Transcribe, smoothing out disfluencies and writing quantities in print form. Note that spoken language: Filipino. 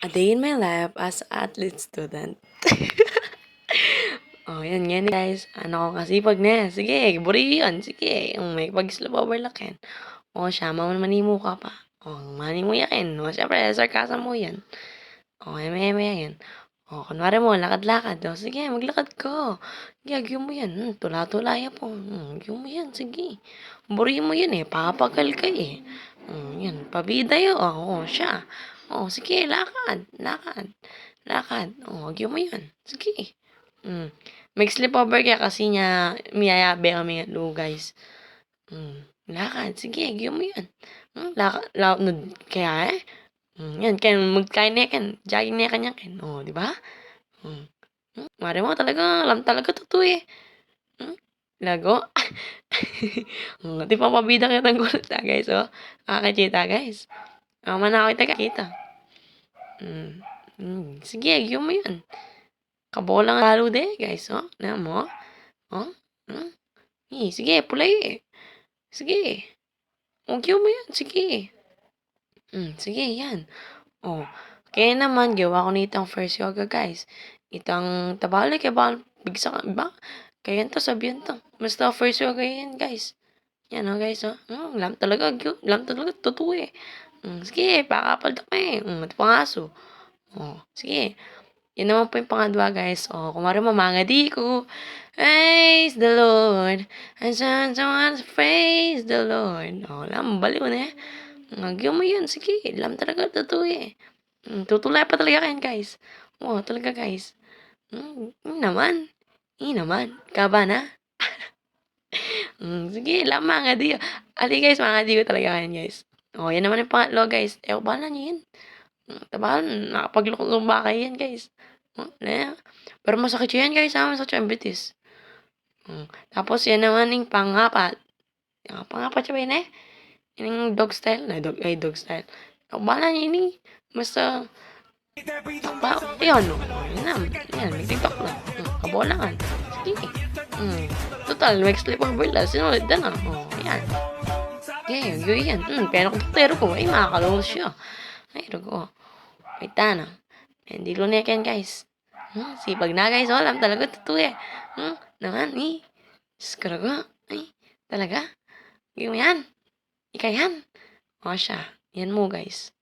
A day in my life as athlete student. Oh, yan yan guys. Ano ko kasipag na. Sige, buri yun. Sige, may pag-slip over lakin. O, siya, manimo ka pa. O, manimo yakin. O, syempre, sarcasm mo yan. O, eme yan. O, kunwari mo, lakad-lakad. O, sige, maglakad ka. Gagyo mo yan. Tula-tulaya po. Gagyo mo yan. Sige. Buri mo yan eh. Papagal ka eh. Yan. Pabida yun. O, siya. O, sige, lakad. Lakad. Lakad. O, gagyo mo yan. Sige. Mag-sleep over ka kasi niya miyayabe kami nga guys. Lakad. Sige, gagyo mo yan. Lakad. Kaya eh. Yan, kaya magkain na yan. Jogging na kanya ken. O, di ba? Mare mo talaga, alam talaga totoo eh. Lago. Di pa pabida kita ng gulat guys, oh. Kakachita guys. Mana kita kita. Sige, agyo mo yan. Kabolang lalo de guys, oh. Na mo? Oh? Sige, pulay eh. Sige. Agyo mo yan, sige. Sige, yan. Oh. Kaya naman, gawa ko nitang first yoga guys. Itang tabali kaya ba bigsa ka ba? Kaya to sabihin to. Basta first yoga yan guys. Yan oh guys oh. Lam talaga, lam talaga totoo eh. Sige, pakapal to eh. Ito pangaso. Oh, sige. Yan naman po yung pangadwa guys. Oh, kumari mamanga di ko. Praise the Lord. And someone praise the Lord. Oh, lam, baliw na eh. Nagyo mo yun. Sige, lam talaga totoo eh. Tutulay pa talaga kayan guys. Oh, talaga guys. Naman. Naman. Kaba na. Sige lang mga diyo. Ali guys, mga diyo talaga kayan guys. Oh, yan naman yung pangatlo guys. Bahala nyo yun. Tabahan, nakapaglukong ba kayo yan guys. Pero masakit yan guys, sa diabetes. Tapos yan naman yung pangapat. Yung pangapat siya ba yun eh? Yung dog style. Dog style. Bahala nyo yun eh. Basta, yun, no. Yan, may TikTok na. Kabolangan. Sige. Total, mag-sleep over lang. Sinulit na na. Yan. Okay, yun yan. Pero kung tutero ko, ay makakalungos siya. Ay, rugo. Wait na. Hindi lo na yan, guys. Sipag na, guys. Alam talaga, totoo eh. Naman, eh. Diyos ko, rugo. Ay, talaga. Yung yan. Ika yan. O siya. Yan mo, guys.